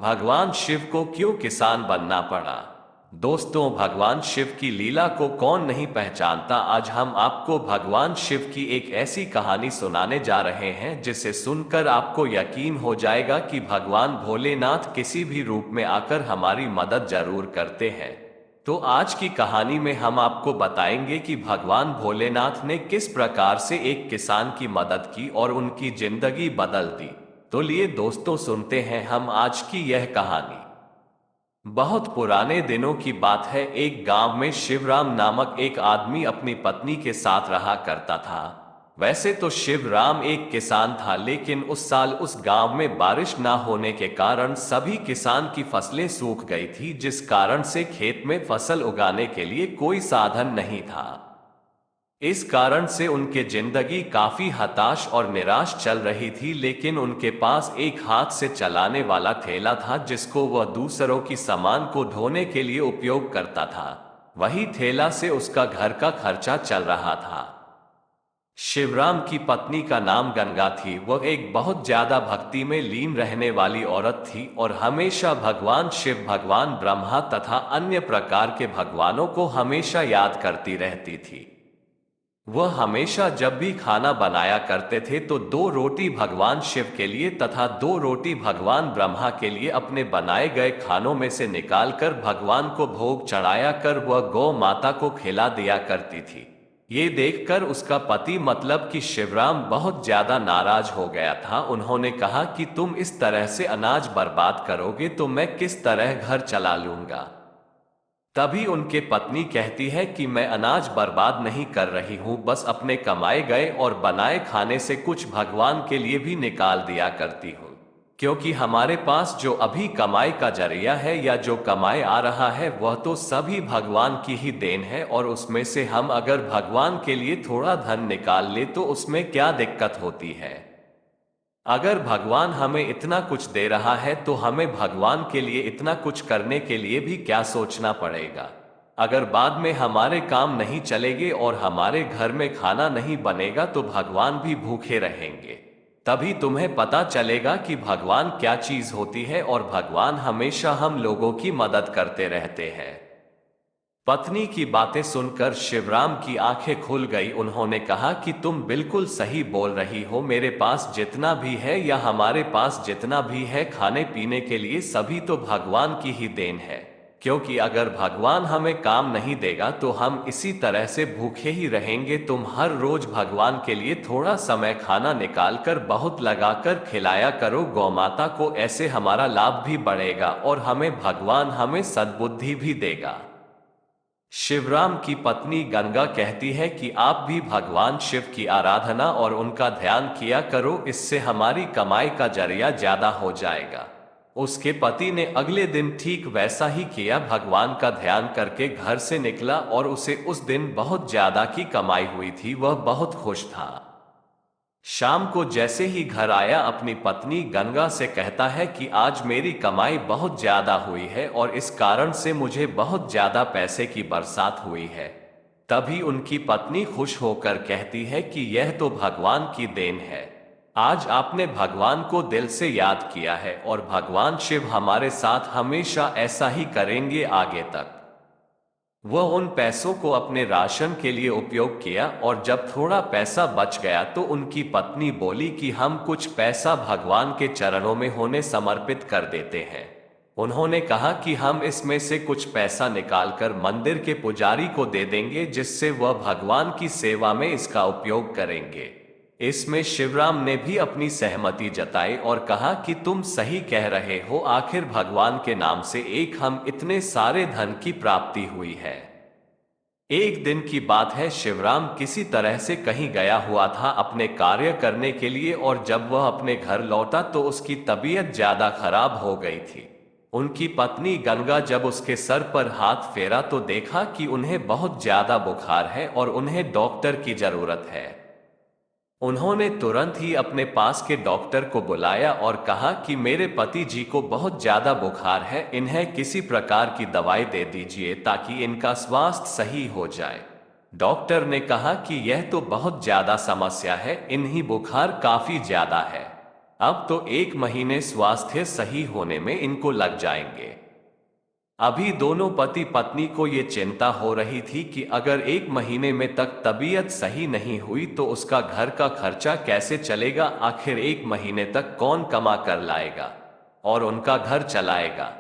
भगवान शिव को क्यों किसान बनना पड़ा। दोस्तों, भगवान शिव की लीला को कौन नहीं पहचानता। आज हम आपको भगवान शिव की एक ऐसी कहानी सुनाने जा रहे हैं जिसे सुनकर आपको यकीन हो जाएगा कि भगवान भोलेनाथ किसी भी रूप में आकर हमारी मदद जरूर करते हैं। तो आज की कहानी में हम आपको बताएंगे कि भगवान भोलेनाथ ने किस प्रकार से एक किसान की मदद की और उनकी जिंदगी बदल दी। तो लिए दोस्तों, सुनते हैं हम आज की यह कहानी। बहुत पुराने दिनों की बात है। एक गांव में शिवराम नामक एक आदमी अपनी पत्नी के साथ रहा करता था। वैसे तो शिवराम एक किसान था, लेकिन उस साल उस गांव में बारिश ना होने के कारण सभी किसान की फसलें सूख गई थी, जिस कारण से खेत में फसल उगाने के लिए कोई साधन नहीं था। इस कारण से उनके जिंदगी काफी हताश और निराश चल रही थी। लेकिन उनके पास एक हाथ से चलाने वाला ठेला था, जिसको वह दूसरों की सामान को ढोने के लिए उपयोग करता था। वही ठेला से उसका घर का खर्चा चल रहा था। शिवराम की पत्नी का नाम गंगा थी। वह एक बहुत ज्यादा भक्ति में लीन रहने वाली औरत थी और हमेशा भगवान शिव, भगवान ब्रह्मा तथा अन्य प्रकार के भगवानों को हमेशा याद करती रहती थी। वह हमेशा जब भी खाना बनाया करते थे तो 2 रोटी भगवान शिव के लिए तथा 2 रोटी भगवान ब्रह्मा के लिए अपने बनाए गए खानों में से निकालकर भगवान को भोग चढ़ाया कर वह गौ माता को खिला दिया करती थी। ये देखकर उसका पति मतलब कि शिवराम बहुत ज्यादा नाराज हो गया था। उन्होंने कहा कि तुम इस तरह से अनाज बर्बाद करोगे तो मैं किस तरह घर चला लूंगा। तभी उनके पत्नी कहती है कि मैं अनाज बर्बाद नहीं कर रही हूं, बस अपने कमाए गए और बनाए खाने से कुछ भगवान के लिए भी निकाल दिया करती हूं। क्योंकि हमारे पास जो अभी कमाई का जरिया है या जो कमाए आ रहा है वह तो सभी भगवान की ही देन है, और उसमें से हम अगर भगवान के लिए थोड़ा धन निकाल ले तो उसमें क्या दिक्कत होती है। अगर भगवान हमें इतना कुछ दे रहा है तो हमें भगवान के लिए इतना कुछ करने के लिए भी क्या सोचना पड़ेगा। अगर बाद में हमारे काम नहीं चलेंगे और हमारे घर में खाना नहीं बनेगा तो भगवान भी भूखे रहेंगे। तभी तुम्हें पता चलेगा कि भगवान क्या चीज होती है, और भगवान हमेशा हम लोगों की मदद करते रहते हैं। पत्नी की बातें सुनकर शिवराम की आंखें खुल गई। उन्होंने कहा कि तुम बिल्कुल सही बोल रही हो। मेरे पास जितना भी है या हमारे पास जितना भी है खाने पीने के लिए सभी तो भगवान की ही देन है। क्योंकि अगर भगवान हमें काम नहीं देगा तो हम इसी तरह से भूखे ही रहेंगे। तुम हर रोज भगवान के लिए थोड़ा समय खाना निकालकर बहुत लगाकर खिलाया करो गौमाता को। ऐसे हमारा लाभ भी बढ़ेगा और हमें भगवान हमें सद्बुद्धि भी देगा। शिवराम की पत्नी गंगा कहती है कि आप भी भगवान शिव की आराधना और उनका ध्यान किया करो, इससे हमारी कमाई का जरिया ज्यादा हो जाएगा। उसके पति ने अगले दिन ठीक वैसा ही किया। भगवान का ध्यान करके घर से निकला और उसे उस दिन बहुत ज्यादा की कमाई हुई थी। वह बहुत खुश था। शाम को जैसे ही घर आया अपनी पत्नी गंगा से कहता है कि आज मेरी कमाई बहुत ज्यादा हुई है और इस कारण से मुझे बहुत ज्यादा पैसे की बरसात हुई है। तभी उनकी पत्नी खुश होकर कहती है कि यह तो भगवान की देन है। आज आपने भगवान को दिल से याद किया है और भगवान शिव हमारे साथ हमेशा ऐसा ही करेंगे आगे तक। वह उन पैसों को अपने राशन के लिए उपयोग किया और जब थोड़ा पैसा बच गया तो उनकी पत्नी बोली कि हम कुछ पैसा भगवान के चरणों में होने समर्पित कर देते हैं। उन्होंने कहा कि हम इसमें से कुछ पैसा निकालकर मंदिर के पुजारी को दे देंगे, जिससे वह भगवान की सेवा में इसका उपयोग करेंगे। इसमें शिवराम ने भी अपनी सहमति जताई और कहा कि तुम सही कह रहे हो, आखिर भगवान के नाम से एक हम इतने सारे धन की प्राप्ति हुई है। एक दिन की बात है, शिवराम किसी तरह से कहीं गया हुआ था अपने कार्य करने के लिए, और जब वह अपने घर लौटा तो उसकी तबीयत ज्यादा खराब हो गई थी। उनकी पत्नी गंगा जब उसके सर पर हाथ फेरा तो देखा कि उन्हें बहुत ज्यादा बुखार है और उन्हें डॉक्टर की जरूरत है। उन्होंने तुरंत ही अपने पास के डॉक्टर को बुलाया और कहा कि मेरे पति जी को बहुत ज्यादा बुखार है, इन्हें किसी प्रकार की दवाई दे दीजिए ताकि इनका स्वास्थ्य सही हो जाए। डॉक्टर ने कहा कि यह तो बहुत ज्यादा समस्या है, इन्हीं बुखार काफी ज्यादा है। अब तो 1 महीने स्वास्थ्य सही होने में इनको लग जाएंगे। अभी दोनों पति पत्नी को ये चिंता हो रही थी कि अगर 1 महीने में तक तबीयत सही नहीं हुई तो उसका घर का खर्चा कैसे चलेगा। आखिर 1 महीने तक कौन कमा कर लाएगा और उनका घर चलाएगा,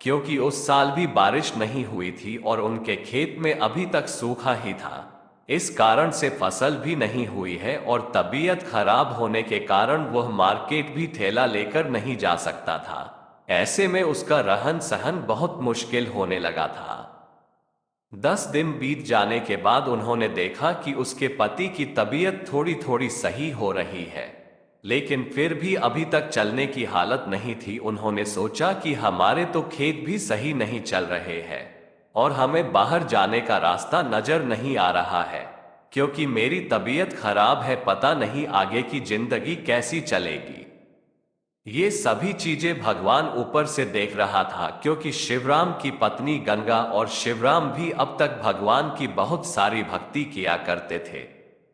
क्योंकि उस साल भी बारिश नहीं हुई थी और उनके खेत में अभी तक सूखा ही था। इस कारण से फसल भी नहीं हुई है और तबीयत खराब होने के कारण वह मार्केट भी ठेला लेकर नहीं जा सकता था। ऐसे में उसका रहन सहन बहुत मुश्किल होने लगा था। 10 दिन बीत जाने के बाद उन्होंने देखा कि उसके पति की तबीयत थोड़ी थोड़ी सही हो रही है, लेकिन फिर भी अभी तक चलने की हालत नहीं थी। उन्होंने सोचा कि हमारे तो खेत भी सही नहीं चल रहे हैं और हमें बाहर जाने का रास्ता नजर नहीं आ रहा है, क्योंकि मेरी तबीयत खराब है। पता नहीं आगे की जिंदगी कैसी चलेगी। ये सभी चीजें भगवान ऊपर से देख रहा था, क्योंकि शिवराम की पत्नी गंगा और शिवराम भी अब तक भगवान की बहुत सारी भक्ति किया करते थे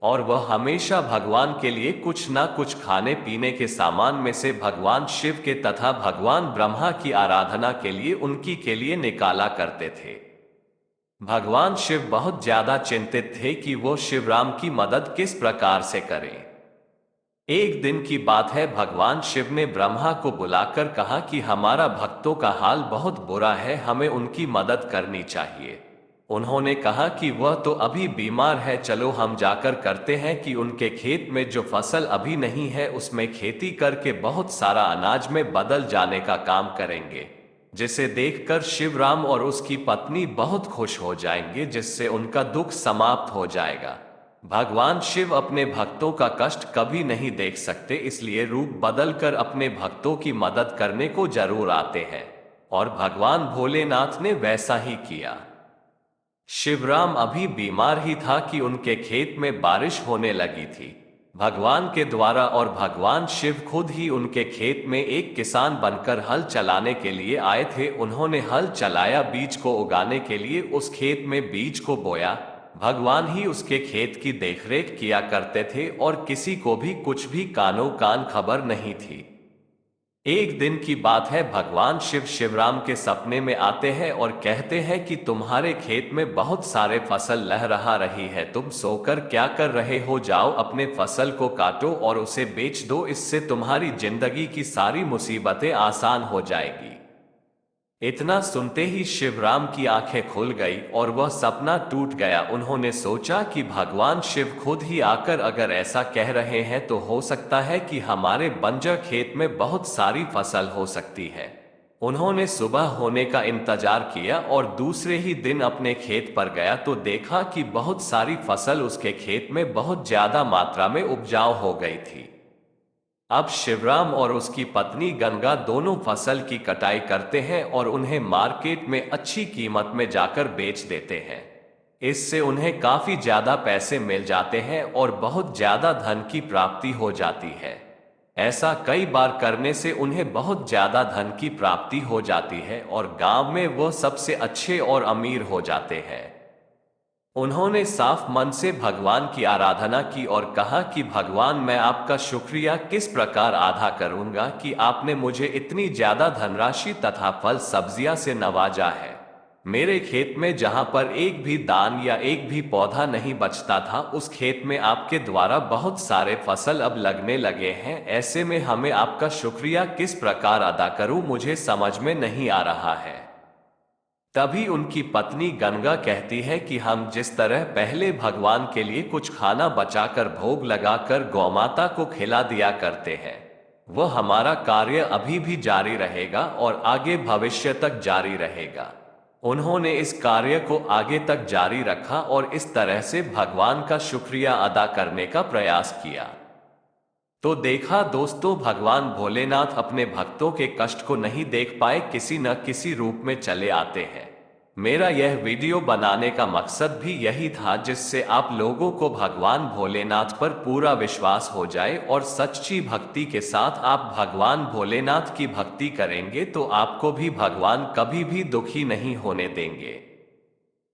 और वह हमेशा भगवान के लिए कुछ ना कुछ खाने पीने के सामान में से भगवान शिव के तथा भगवान ब्रह्मा की आराधना के लिए उनकी के लिए निकाला करते थे। भगवान शिव बहुत ज्यादा चिंतित थे कि वो शिवराम की मदद किस प्रकार से करें। एक दिन की बात है, भगवान शिव ने ब्रह्मा को बुलाकर कहा कि हमारा भक्तों का हाल बहुत बुरा है, हमें उनकी मदद करनी चाहिए। उन्होंने कहा कि वह तो अभी बीमार है, चलो हम जाकर करते हैं कि उनके खेत में जो फसल अभी नहीं है उसमें खेती करके बहुत सारा अनाज में बदल जाने का काम करेंगे, जिसे देखकर शिवराम और उसकी पत्नी बहुत खुश हो जाएंगे, जिससे उनका दुख समाप्त हो जाएगा। भगवान शिव अपने भक्तों का कष्ट कभी नहीं देख सकते, इसलिए रूप बदलकर अपने भक्तों की मदद करने को जरूर आते हैं और भगवान भोलेनाथ ने वैसा ही किया। शिवराम अभी बीमार ही था कि उनके खेत में बारिश होने लगी थी भगवान के द्वारा, और भगवान शिव खुद ही उनके खेत में एक किसान बनकर हल चलाने के लिए आए थे। उन्होंने हल चलाया, बीज को उगाने के लिए उस खेत में बीज को बोया। भगवान ही उसके खेत की देखरेख किया करते थे और किसी को भी कुछ भी कानो कान खबर नहीं थी। एक दिन की बात है, भगवान शिव शिवराम के सपने में आते हैं और कहते हैं कि तुम्हारे खेत में बहुत सारे फसल लहरा रही है, तुम सोकर क्या कर रहे हो, जाओ अपने फसल को काटो और उसे बेच दो, इससे तुम्हारी जिंदगी की सारी मुसीबतें आसान हो जाएगी। इतना सुनते ही शिवराम की आंखें खुल गई और वह सपना टूट गया। उन्होंने सोचा कि भगवान शिव खुद ही आकर अगर ऐसा कह रहे हैं तो हो सकता है कि हमारे बंजर खेत में बहुत सारी फसल हो सकती है। उन्होंने सुबह होने का इंतजार किया और दूसरे ही दिन अपने खेत पर गया तो देखा कि बहुत सारी फसल उसके खेत में बहुत ज्यादा मात्रा में उपजाऊ हो गई थी। अब शिवराम और उसकी पत्नी गंगा दोनों फसल की कटाई करते हैं और उन्हें मार्केट में अच्छी कीमत में जाकर बेच देते हैं। इससे उन्हें काफी ज्यादा पैसे मिल जाते हैं और बहुत ज्यादा धन की प्राप्ति हो जाती है। ऐसा कई बार करने से उन्हें बहुत ज्यादा धन की प्राप्ति हो जाती है और गांव में वो सबसे अच्छे और अमीर हो जाते हैं। उन्होंने साफ मन से भगवान की आराधना की और कहा कि भगवान, मैं आपका शुक्रिया किस प्रकार अदा करूंगा कि आपने मुझे इतनी ज्यादा धनराशि तथा फल सब्जियां से नवाजा है। मेरे खेत में जहां पर एक भी दान या एक भी पौधा नहीं बचता था, उस खेत में आपके द्वारा बहुत सारे फसल अब लगने लगे हैं। ऐसे में हमें आपका शुक्रिया किस प्रकार अदा करूं, मुझे समझ में नहीं आ रहा है। तभी उनकी पत्नी गंगा कहती है कि हम जिस तरह पहले भगवान के लिए कुछ खाना बचाकर भोग लगाकर गौमाता को खिला दिया करते हैं, वह हमारा कार्य अभी भी जारी रहेगा और आगे भविष्य तक जारी रहेगा। उन्होंने इस कार्य को आगे तक जारी रखा और इस तरह से भगवान का शुक्रिया अदा करने का प्रयास किया। तो देखा दोस्तों, भगवान भोलेनाथ अपने भक्तों के कष्ट को नहीं देख पाए, किसी न किसी रूप में चले आते हैं। मेरा यह वीडियो बनाने का मकसद भी यही था, जिससे आप लोगों को भगवान भोलेनाथ पर पूरा विश्वास हो जाए और सच्ची भक्ति के साथ आप भगवान भोलेनाथ की भक्ति करेंगे तो आपको भी भगवान कभी भी दुखी नहीं होने देंगे।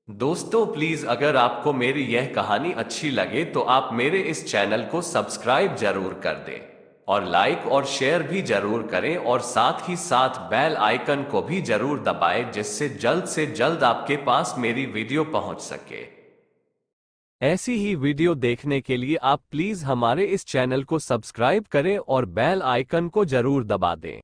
दोस्तों प्लीज, अगर आपको मेरी यह कहानी अच्छी लगे तो आप मेरे इस चैनल को सब्सक्राइब जरूर कर दें। और लाइक और शेयर भी जरूर करें और साथ ही साथ बेल आइकन को भी जरूर दबाएं जिससे जल्द से जल्द आपके पास मेरी वीडियो पहुंच सके। ऐसी ही वीडियो देखने के लिए आप प्लीज हमारे इस चैनल को सब्सक्राइब करें और बेल आइकन को जरूर दबा दें।